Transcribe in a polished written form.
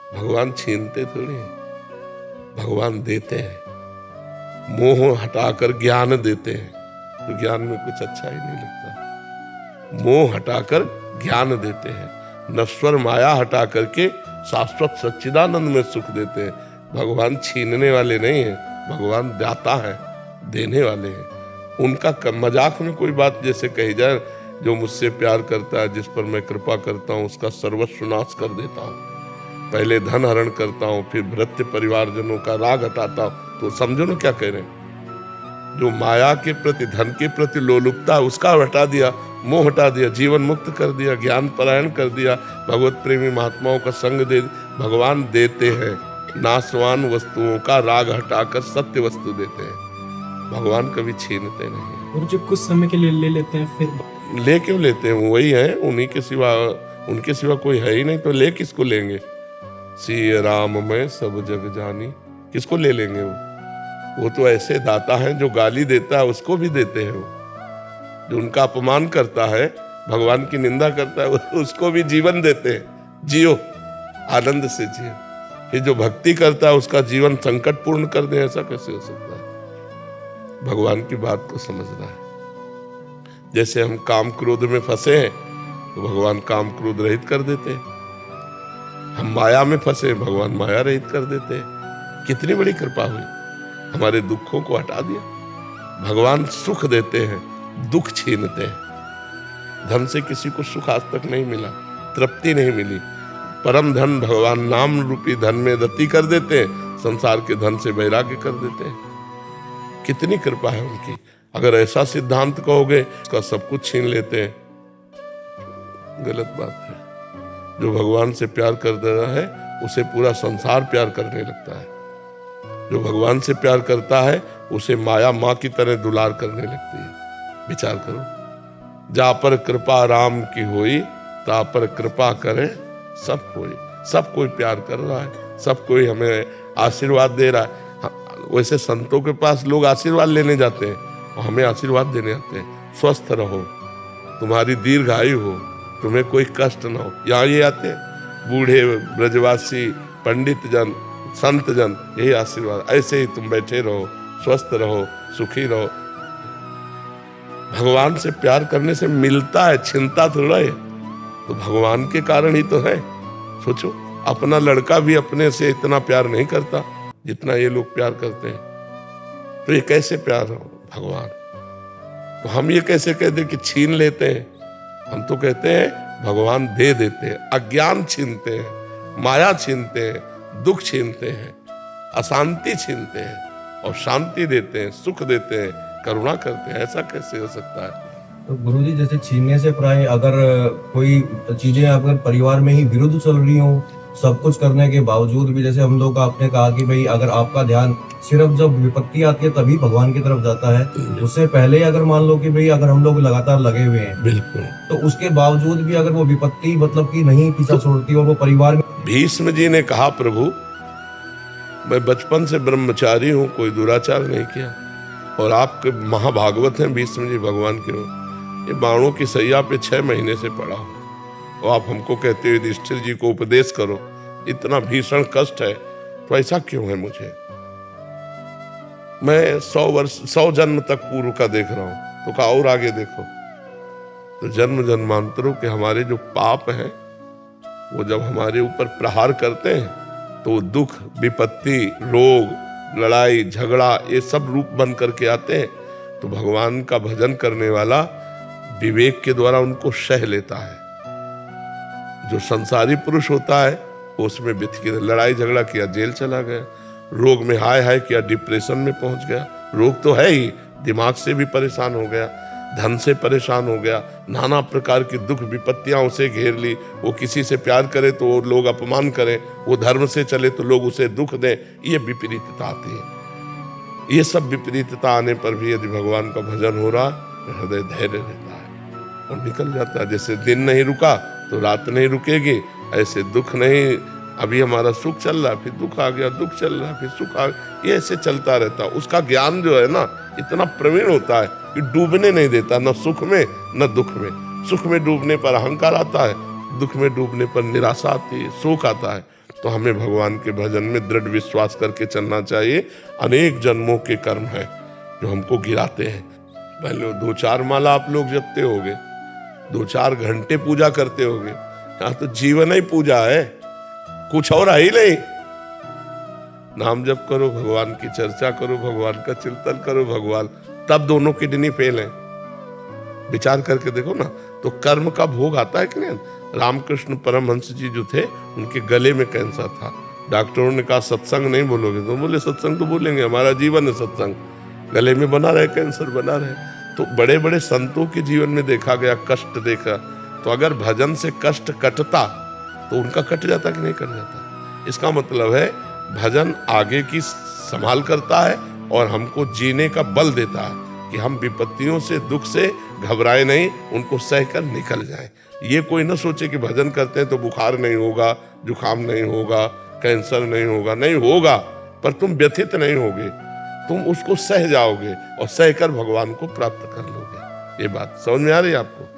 भगवान छीनते थोड़ी हैं, भगवान देते हैं। मोह हटाकर ज्ञान देते हैं, तो ज्ञान में कुछ अच्छा ही नहीं लगता। मोह हटाकर ज्ञान देते हैं, नश्वर माया हटा करके शाश्वत सच्चिदानंद में सुख देते हैं। भगवान छीनने वाले नहीं हैं, भगवान दाता है, देने वाले हैं। उनका मजाक में कोई बात जैसे कही जाए, जो मुझसे प्यार करता है, जिस पर मैं कृपा करता हूँ, उसका सर्वस्व नाश कर देता हूँ। पहले धन हरण करता हूँ, फिर भृत्य परिवारजनों का राग हटाता हूँ। तो समझो ना क्या कह रहे हैं। जो माया के प्रति, धन के प्रति लोलुपता, उसका हटा दिया, मोह हटा दिया, जीवन मुक्त कर दिया, ज्ञान परायण कर दिया, भगवत प्रेमी महात्माओं का संग दे। भगवान देते हैं, नाशवान वस्तुओं का राग हटाकर सत्य वस्तु देते हैं। भगवान कभी छीनते नहीं। और जब कुछ समय के लिए ले लेते हैं, फिर ले क्यों लेते हैं? वही है, उन्हीं के सिवा, उनके सिवा कोई है ही नहीं, तो ले किसको लेंगे? सिय राम में सब जग जानी, किसको ले लेंगे? वो तो ऐसे दाता हैं, जो गाली देता है उसको भी देते हैं। वो जो उनका अपमान करता है, भगवान की निंदा करता है, उसको भी जीवन देते हैं। जियो, आनंद से जियो। फिर जो भक्ति करता है उसका जीवन संकट पूर्ण कर दे, ऐसा कैसे हो सकता है? भगवान की बात को समझना है। जैसे हम काम क्रोध में फंसे हैं, तो भगवान काम क्रोध रहित कर देते हैं। हम माया में फंसे, भगवान माया रहित कर देते हैं। कितनी बड़ी कृपा हुई, हमारे दुखों को हटा दिया। भगवान सुख देते हैं, दुख छीनते हैं। धन से किसी को सुख आज तक नहीं मिला, तृप्ति नहीं मिली। परम धन भगवान नाम रूपी धन में रति कर देते हैं, संसार के धन से वैराग्य कर देते हैं। कितनी कृपा है उनकी। अगर ऐसा सिद्धांत कहोगे का सब कुछ छीन लेते हैं, गलत बात है। जो भगवान से प्यार कर रहा है, उसे पूरा संसार प्यार करने लगता है। जो भगवान से प्यार करता है, उसे माया माँ की तरह दुलार करने लगती है। विचार करो, जा पर कृपा राम की होई, ता पर कृपा करे सब कोई। सब कोई प्यार कर रहा है, सब कोई हमें आशीर्वाद दे रहा है। वैसे संतों के पास लोग आशीर्वाद लेने जाते हैं, और हमें आशीर्वाद देने आते हैं। स्वस्थ रहो, तुम्हारी दीर्घायु हो, तुम्हें कोई कष्ट ना हो। यहाँ ये आते हैं बूढ़े, ब्रजवासी, पंडित जन, संत जन, यही आशीर्वाद। ऐसे ही तुम बैठे रहो, स्वस्थ रहो, सुखी रहो। भगवान से प्यार करने से मिलता है, छिनता थोड़ा है। तो भगवान के कारण ही तो है। सोचो, अपना लड़का भी अपने से इतना प्यार नहीं करता जितना ये लोग प्यार करते हैं। तो ये कैसे प्यार हो भगवान? तो हम ये कैसे कहते कि छीन लेते हैं? हम तो कहते हैं भगवान दे देते हैं। अज्ञान छीनते हैं, माया छीनते हैं, दुख छीनते हैं, अशांति छीनते हैं, और शांति देते हैं, सुख देते हैं, करुणा करते हैं। ऐसा कैसे हो सकता है? तो गुरुजी, जैसे छीनने से प्राय अगर कोई चीजें अगर परिवार में ही विरुद्ध चल रही हो, सब कुछ करने के बावजूद भी, जैसे हम लोग आपने कहा कि भाई अगर आपका ध्यान सिर्फ जब विपत्ति आती है तभी भगवान की तरफ जाता है, उससे पहले अगर मान लो कि भाई अगर हम लोग लगातार लगे हुए हैं, बिल्कुल, तो उसके बावजूद भी अगर वो विपत्ति मतलब कि नहीं पीछा छोड़ती और वो परिवार में। भीष्म जी ने कहा, प्रभु मैं बचपन से ब्रह्मचारी हूँ, कोई दुराचार नहीं किया, और आपके महाभागवत हैं भीष्म जी भगवान के। ये बाणों की सैया पे 6 महीने से पड़ा हूँ, और आप हमको कहते हो युधिष्ठिर जी को उपदेश करो। इतना भीषण कष्ट है, तो ऐसा क्यों है मुझे? मैं 100 जन्म तक पूर्व का देख रहा हूं, तो कहा और आगे देखो। तो जन्म जन्मांतरों के हमारे जो पाप हैं, वो जब हमारे ऊपर प्रहार करते हैं, तो दुख, विपत्ति, रोग, लड़ाई, झगड़ा, ये सब रूप बन करके आते हैं। तो भगवान का भजन करने वाला विवेक के द्वारा उनको सह लेता है। जो संसारी पुरुष होता है, उसमें बिथ के लड़ाई झगड़ा किया, जेल चला गया, रोग में हाय हाय किया, डिप्रेशन में पहुंच गया। रोग तो है ही, दिमाग से भी परेशान हो गया, धन से परेशान हो गया, नाना प्रकार की दुख विपत्तियां उसे घेर ली। वो किसी से प्यार करे तो वो लोग अपमान करें, वो धर्म से चले तो लोग उसे दुख दें। ये विपरीतता आती है। ये सब विपरीतता आने पर भी यदि भगवान का भजन हो रहा, हृदय धैर्य रहता है और निकल जाता है। जैसे दिन नहीं रुका तो रात नहीं रुकेगी, ऐसे दुख नहीं, अभी हमारा सुख चल रहा, फिर दुख आ गया, दुख चल रहा, फिर सुख आ गया, ये ऐसे चलता रहता। उसका ज्ञान जो है ना, इतना प्रवीण होता है कि डूबने नहीं देता, न सुख में न दुख में। सुख में डूबने पर अहंकार आता है, दुख में डूबने पर निराशा आती है, शोक आता है, तो हमें भगवान के भजन में दृढ़ विश्वास करके चलना चाहिए। अनेक जन्मों के कर्म है जो हमको गिराते हैं। पहले 2-4 माला आप लोग जपते होगे, 2-4 घंटे पूजा करते होगे, यहाँ तो जीवन ही पूजा है, कुछ और है ही नहीं। नाम जप करो, भगवान की चर्चा करो, भगवान का चिंतन करो, भगवान, तब दोनों किडनी फेल है। विचार करके देखो ना, तो कर्म का भोग आता है कि नहीं। रामकृष्ण परमहंस जी जो थे, उनके गले में कैंसर था। डॉक्टरों ने कहा सत्संग नहीं बोलोगे, तो बोले सत्संग तो बोलेंगे, हमारा जीवन है सत्संग। गले में बना रहे, कैंसर बना रहे। तो बड़े बड़े संतों के जीवन में देखा गया, कष्ट देखा, तो अगर भजन से कष्ट कटता तो उनका कट जाता कि नहीं कट जाता। इसका मतलब है भजन आगे की संभाल करता है और हमको जीने का बल देता है कि हम विपत्तियों से, दुख से घबराए नहीं, उनको सहकर निकल जाएं। ये कोई न सोचे कि भजन करते हैं तो बुखार नहीं होगा, जुकाम नहीं होगा, कैंसर नहीं होगा। नहीं होगा, पर तुम व्यथित नहीं होगे, तुम उसको सह जाओगे और सहकर भगवान को प्राप्त कर लोगे। ये बात समझ में आ रही है आपको?